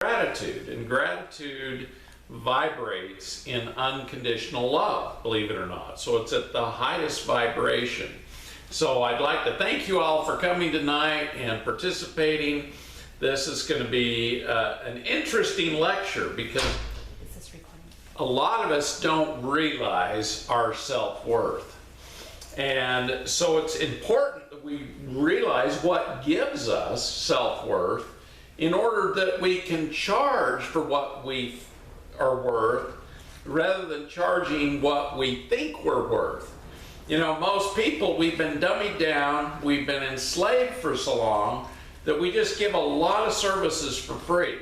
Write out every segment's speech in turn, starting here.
gratitude, and gratitude vibrates in unconditional love, believe it or not. So it's at the highest vibration. So I'd like to thank you all for coming tonight and participating. This is going to be an interesting lecture because a lot of us don't realize our self-worth. And so it's important that we realize what gives us self-worth in order that we can charge for what we are worth rather than charging what we think we're worth. You know, most people, we've been dummied down, we've been enslaved for so long that we just give a lot of services for free.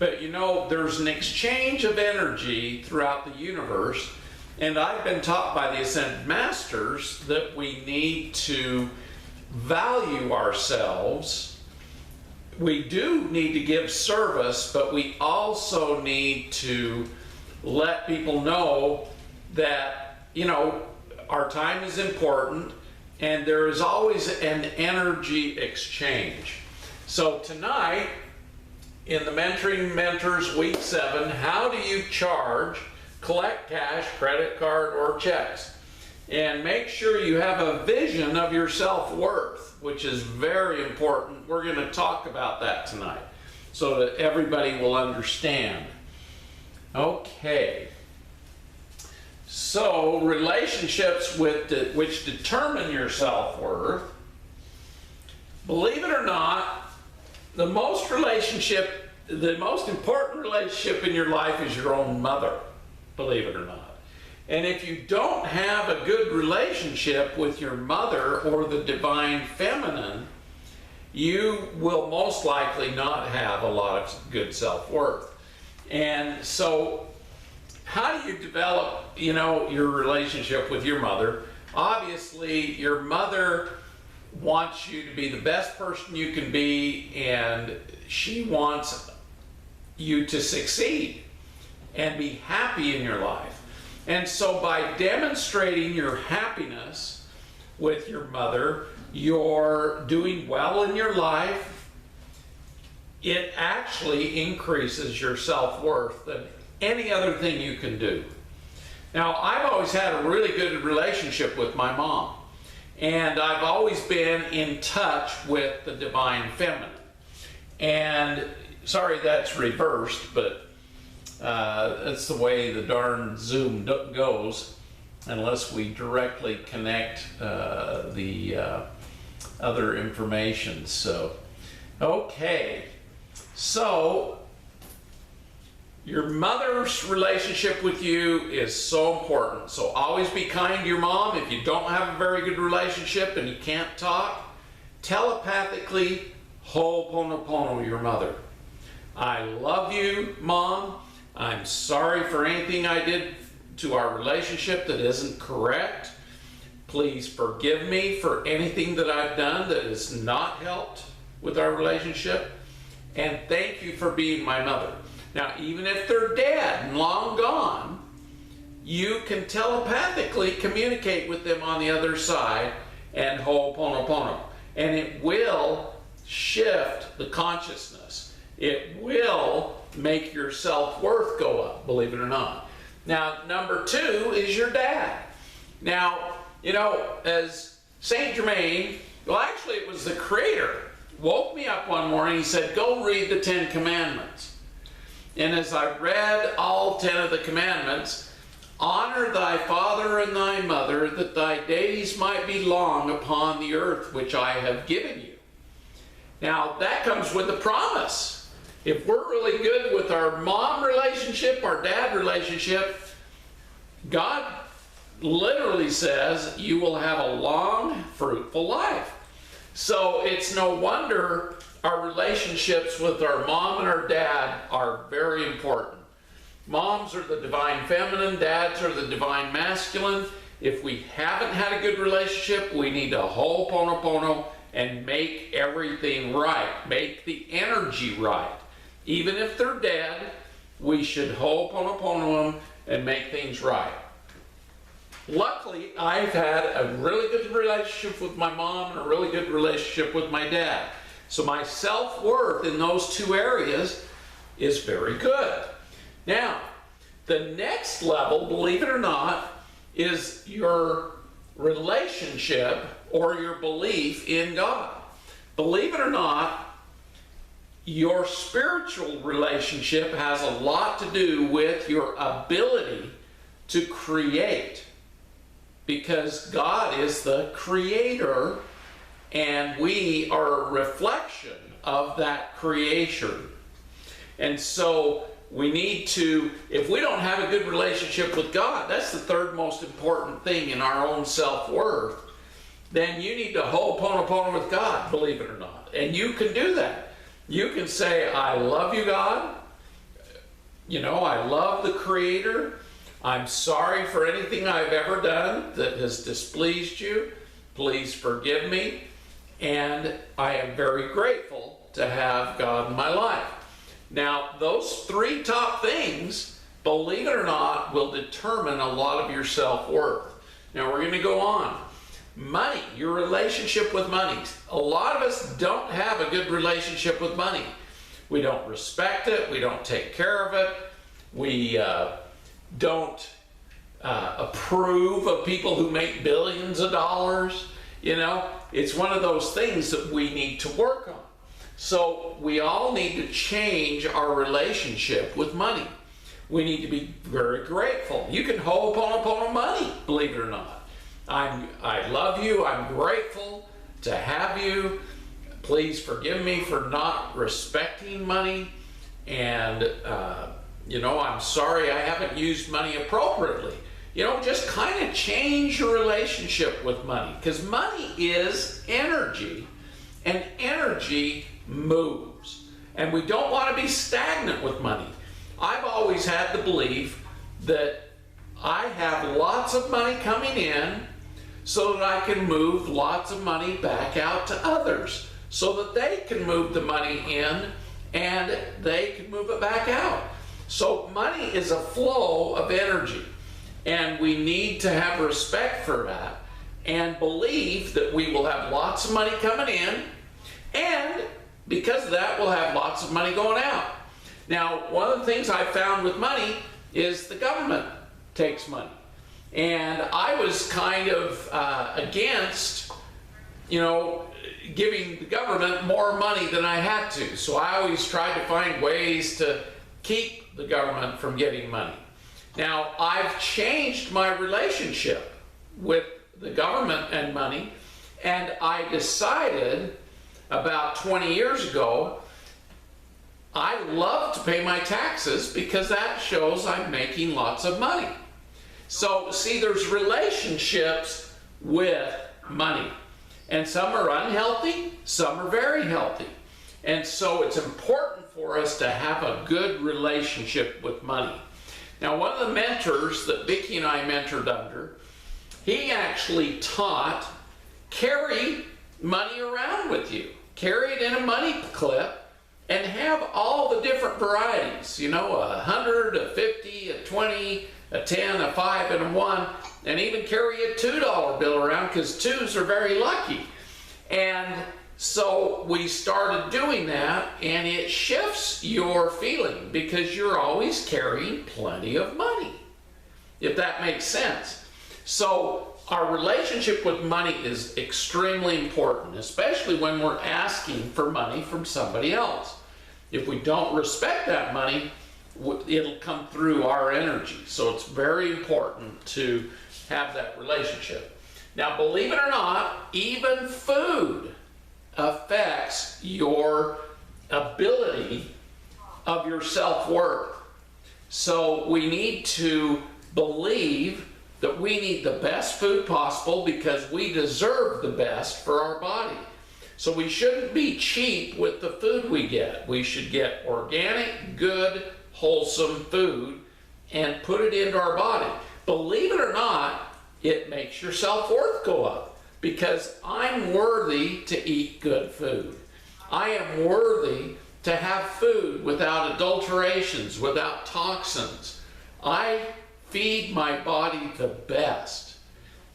But you know, there's an exchange of energy throughout the universe, and I've been taught by the Ascended Masters that we need to value ourselves. We do need to give service, but we also need to let people know that, you know, our time is important and there is always an energy exchange. So tonight, in the Mentoring Mentors Week 7, how do you charge, collect cash, credit card, or checks? And make sure you have a vision of your self-worth, which is very important. We're going to talk about that tonight so that everybody will understand. Okay. So, relationships which determine your self-worth. Believe it or not, the most important relationship in your life is your own mother. Believe it or not. And if you don't have a good relationship with your mother or the divine feminine, you will most likely not have a lot of good self-worth. And so how do you develop, you know, your relationship with your mother? Obviously, your mother wants you to be the best person you can be, and she wants you to succeed and be happy in your life. And so by demonstrating your happiness with your mother, you're doing well in your life, it actually increases your self-worth than any other thing you can do. Now, I've always had a really good relationship with my mom, and I've always been in touch with the divine feminine. And sorry that's reversed, but that's the way the darn Zoom goes, unless we directly connect the other information. So, okay. So, your mother's relationship with you is so important. So always be kind to your mom. If you don't have a very good relationship and you can't talk, telepathically ho'oponopono your mother. I love you, Mom. I'm sorry for anything I did to our relationship that isn't correct. Please forgive me for anything that I've done that has not helped with our relationship. And thank you for being my mother. Now, even if they're dead and long gone, you can telepathically communicate with them on the other side and ho'oponopono. And it will shift the consciousness. It will make your self-worth go up, believe it or not. Now, number 2 is your dad. Now, you know, as Saint Germaine, well, actually it was the Creator, woke me up one morning. He said, go read the 10 Commandments. And as I read all 10 of the commandments, honor thy father and thy mother, that thy days might be long upon the earth which I have given you. Now, that comes with a promise. If we're really good with our mom relationship, our dad relationship, God literally says you will have a long, fruitful life. So it's no wonder our relationships with our mom and our dad are very important. Moms are the divine feminine, dads are the divine masculine. If we haven't had a good relationship, we need to ho'oponopono and make everything right. Make the energy right. Even if they're dead, we should ho'oponopono them and make things right. Luckily, I've had a really good relationship with my mom and a really good relationship with my dad. So my self-worth in those two areas is very good. Now, the next level, believe it or not, is your relationship or your belief in God. Believe it or not, your spiritual relationship has a lot to do with your ability to create, because God is the creator and we are a reflection of that creation. And so we need to, if we don't have a good relationship with God, that's the third most important thing in our own self-worth, then you need to ho'oponopono with God, believe it or not. And you can do that. You can say, I love you, God. You know, I love the Creator. I'm sorry for anything I've ever done that has displeased you. Please forgive me. And I am very grateful to have God in my life. Now, those three top things, believe it or not, will determine a lot of your self-worth. Now, we're going to go on. Money, your relationship with money. A lot of us don't have a good relationship with money. We don't respect it. We don't take care of it. We don't approve of people who make billions of dollars. You know, it's one of those things that we need to work on. So we all need to change our relationship with money. We need to be very grateful. You can ho'oponopono money, believe it or not. I love you. I'm grateful to have you. Please forgive me for not respecting money. And, you know, I'm sorry I haven't used money appropriately. You know, just kind of change your relationship with money, because money is energy, and energy moves. And we don't want to be stagnant with money. I've always had the belief that I have lots of money coming in so that I can move lots of money back out to others so that they can move the money in and they can move it back out. So money is a flow of energy, and we need to have respect for that and believe that we will have lots of money coming in, and because of that, we'll have lots of money going out. Now, one of the things I found with money is the government takes money. And I was kind of against, you know, giving the government more money than I had to. So I always tried to find ways to keep the government from getting money. Now, I've changed my relationship with the government and money, and I decided about 20 years ago, I love to pay my taxes because that shows I'm making lots of money. So, see, there's relationships with money. And some are unhealthy, some are very healthy. And so it's important for us to have a good relationship with money. Now, one of the mentors that Vicki and I mentored under, he actually taught carry money around with you. Carry it in a money clip and have all the different varieties. You know, 100, a 50, a 20, a 10, a 5, and a 1. And even carry a $2 bill around, because twos are very lucky. And so we started doing that, and it shifts your feeling because you're always carrying plenty of money, if that makes sense. So our relationship with money is extremely important, especially when we're asking for money from somebody else. If we don't respect that money, it'll come through our energy. So it's very important to have that relationship. Now, believe it or not, even food affects your ability of your self-worth. So we need to believe that we need the best food possible because we deserve the best for our body. So we shouldn't be cheap with the food we get. We should get organic, good, wholesome food and put it into our body. Believe it or not, it makes your self-worth go up because I'm worthy to eat good food. I am worthy to have food without adulterations, without toxins. I feed my body the best.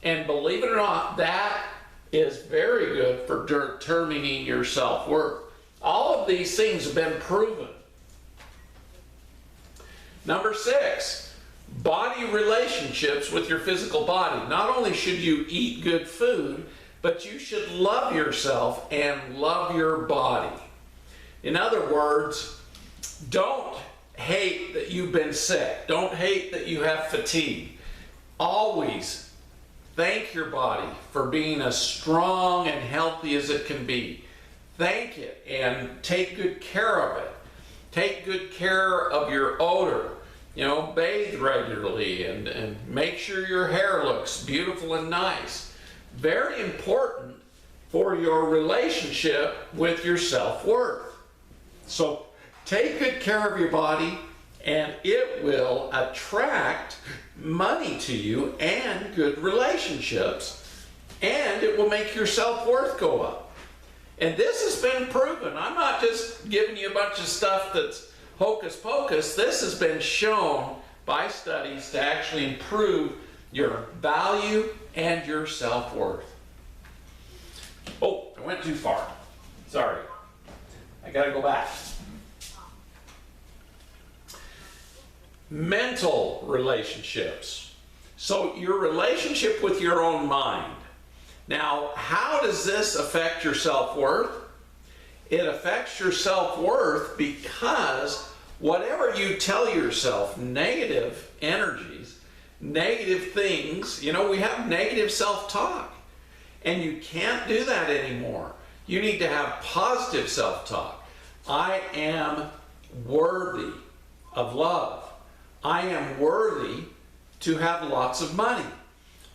And believe it or not, that is very good for determining your self-worth. All of these things have been proven. Number 6, body relationships with your physical body. Not only should you eat good food, but you should love yourself and love your body. In other words, don't hate that you've been sick. Don't hate that you have fatigue. Always thank your body for being as strong and healthy as it can be. Thank it and take good care of it. Take good care of your odor. You know, bathe regularly and make sure your hair looks beautiful and nice. Very important for your relationship with your self-worth. So take good care of your body and it will attract money to you and good relationships, and it will make your self-worth go up. And this has been proven. I'm not just giving you a bunch of stuff that's hocus pocus. This has been shown by studies to actually improve your value and your self-worth. Oh, I went too far. Sorry. I gotta go back. Mental relationships. So your relationship with your own mind. Now, how does this affect your self-worth? It affects your self-worth because whatever you tell yourself, negative energies, negative things, you know, we have negative self-talk, and you can't do that anymore. You need to have positive self-talk. I am worthy of love. I am worthy to have lots of money.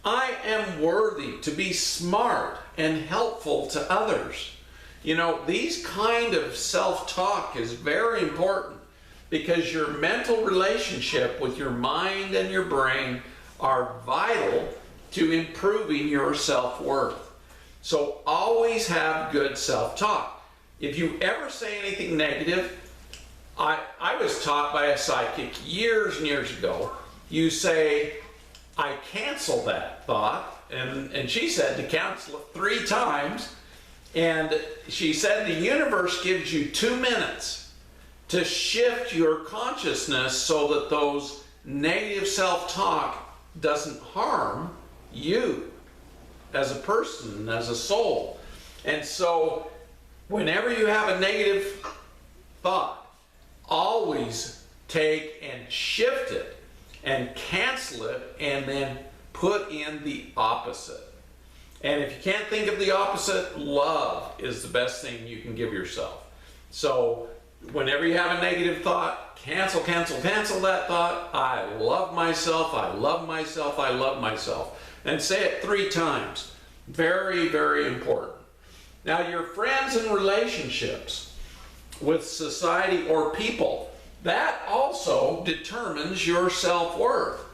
I am worthy to be smart and helpful to others. You know, these kind of self-talk is very important because your mental relationship with your mind and your brain are vital to improving your self-worth. So always have good self-talk. If you ever say anything negative, I was taught by a psychic years and years ago, you say, I cancel that thought, and she said to cancel it 3 times, and she said the universe gives you 2 minutes to shift your consciousness so that those negative self-talk doesn't harm you as a person, as a soul. And so whenever you have a negative thought, always take and shift it and cancel it and then put in the opposite. And if you can't think of the opposite, love is the best thing you can give yourself. So whenever you have a negative thought, cancel that thought. I love myself, I love myself, I love myself. And say it 3 times. Very, very important. Now, your friends and relationships with society or people, that also determines your self-worth.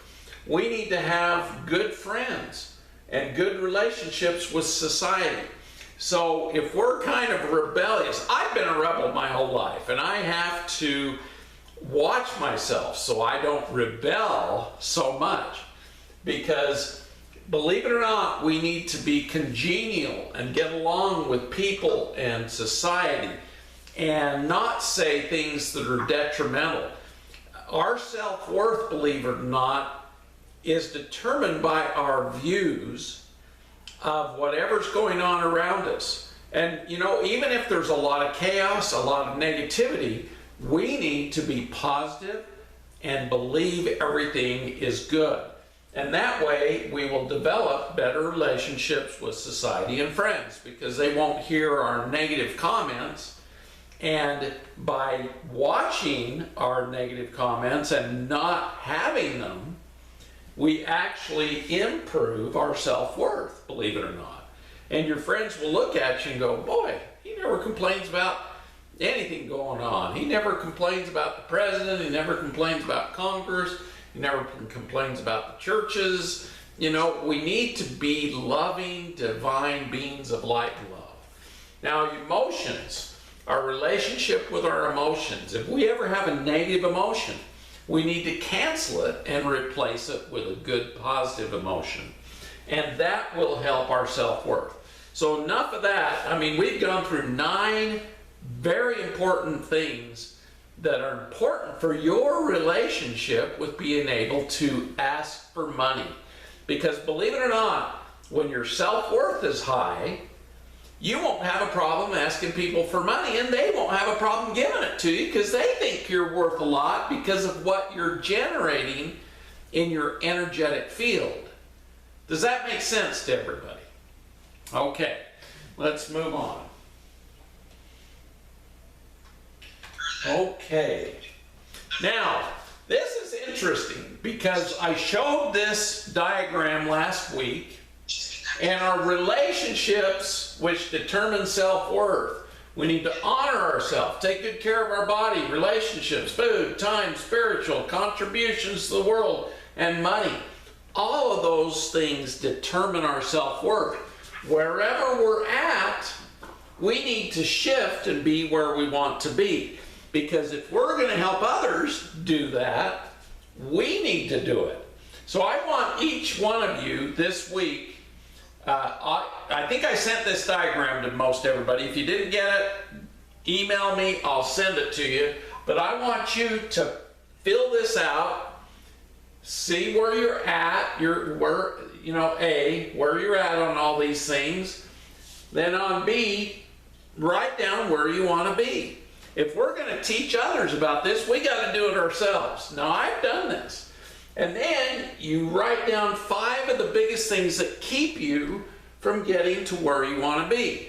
We need to have good friends and good relationships with society. So if we're kind of rebellious, I've been a rebel my whole life, and I have to watch myself so I don't rebel so much, because believe it or not, we need to be congenial and get along with people and society and not say things that are detrimental. Our self-worth, believe it or not, is determined by our views of whatever's going on around us. And you know, even if there's a lot of chaos, a lot of negativity, we need to be positive and believe everything is good. And that way we will develop better relationships with society and friends, because they won't hear our negative comments. And by watching our negative comments and not having them, we actually improve our self-worth, believe it or not. And your friends will look at you and go, boy, he never complains about anything going on. He never complains about the president. He never complains about Congress. He never complains about the churches. You know, we need to be loving, divine beings of light and love. Now, emotions, our relationship with our emotions. If we ever have a negative emotion, we need to cancel it and replace it with a good positive emotion. And that will help our self-worth. So enough of that. I mean, we've gone through 9 very important things that are important for your relationship with being able to ask for money. Because believe it or not, when your self-worth is high, you won't have a problem asking people for money, and they won't have a problem giving it to you because they think you're worth a lot because of what you're generating in your energetic field. Does that make sense to everybody? Okay, let's move on. Okay, now this is interesting because I showed this diagram last week, and our relationships which determine self-worth. We need to honor ourselves, take good care of our body, relationships, food, time, spiritual, contributions to the world, and money. All of those things determine our self-worth. Wherever we're at, we need to shift and be where we want to be. Because if we're going to help others do that, we need to do it. So I want each one of you this week, I think I sent this diagram to most everybody. If you didn't get it, email me, I'll send it to you. But I want you to fill this out, see where you're at, where you're at on all these things. Then on B, write down where you want to be. If we're going to teach others about this, we got to do it ourselves. Now, I've done this. And then you write down 5 of the biggest things that keep you from getting to where you want to be.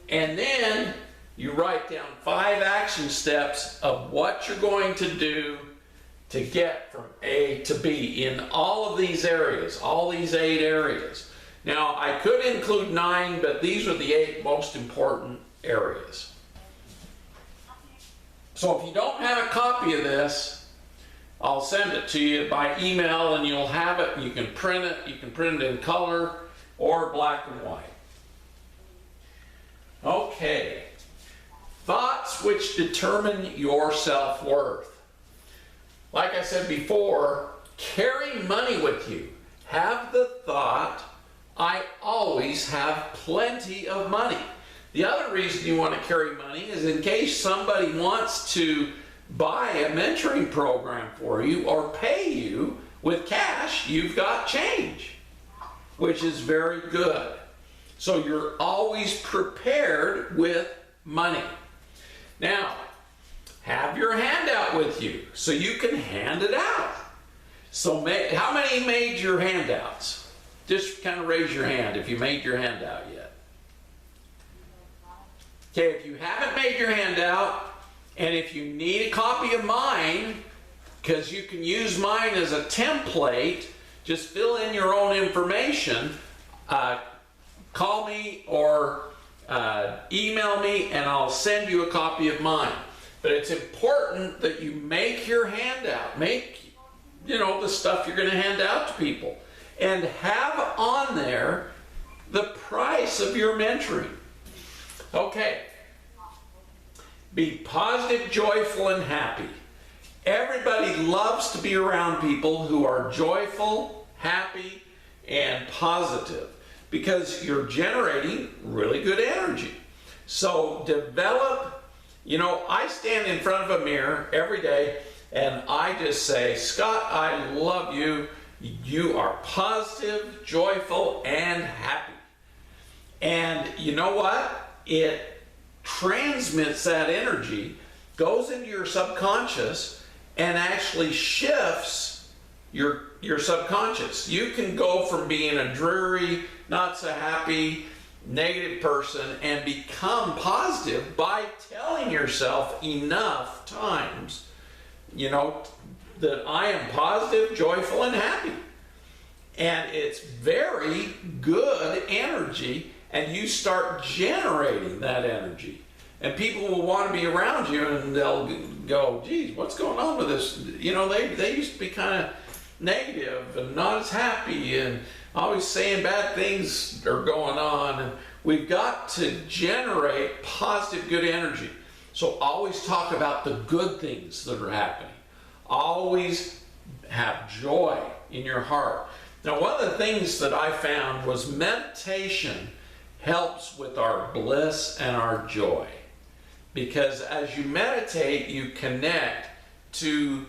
And then you write down 5 action steps of what you're going to do to get from A to B in all of these areas, all these 8 areas. Now, I could include 9, but these are the 8 most important areas. So if you don't have a copy of this, I'll send it to you by email and you'll have it. You can print it. You can print it in color or black and white. Okay. Thoughts which determine your self-worth. Like I said before, carry money with you. Have the thought, I always have plenty of money. The other reason you want to carry money is in case somebody wants to buy a mentoring program for you or pay you with cash, you've got change, which is very good. So you're always prepared with money. Now, have your handout with you so you can hand it out. So how many made your handouts? Just kind of raise your hand if you made your handout yet. Okay, if you haven't made your handout, and if you need a copy of mine, because you can use mine as a template, just fill in your own information, call me or email me and I'll send you a copy of mine. But it's important that you make your handout, make, the stuff you're going to hand out to people, and have on there the price of your mentoring. Okay. Be positive, joyful, and happy. Everybody loves to be around people who are joyful, happy, and positive because you're generating really good energy. So develop, I stand in front of a mirror every day and I just say, Scott, I love you. You are positive, joyful, and happy. And you know what? It transmits that energy, goes into your subconscious, and actually shifts your subconscious. You can go from being a dreary, not so happy, negative person and become positive by telling yourself enough times, that I am positive, joyful, and happy. And it's very good energy, and you start generating that energy. And people will want to be around you, and they'll go, geez, what's going on with this? They used to be kind of negative and not as happy and always saying bad things are going on. And we've got to generate positive, good energy. So always talk about the good things that are happening. Always have joy in your heart. Now, one of the things that I found was meditation helps with our bliss and our joy. Because as you meditate, you connect to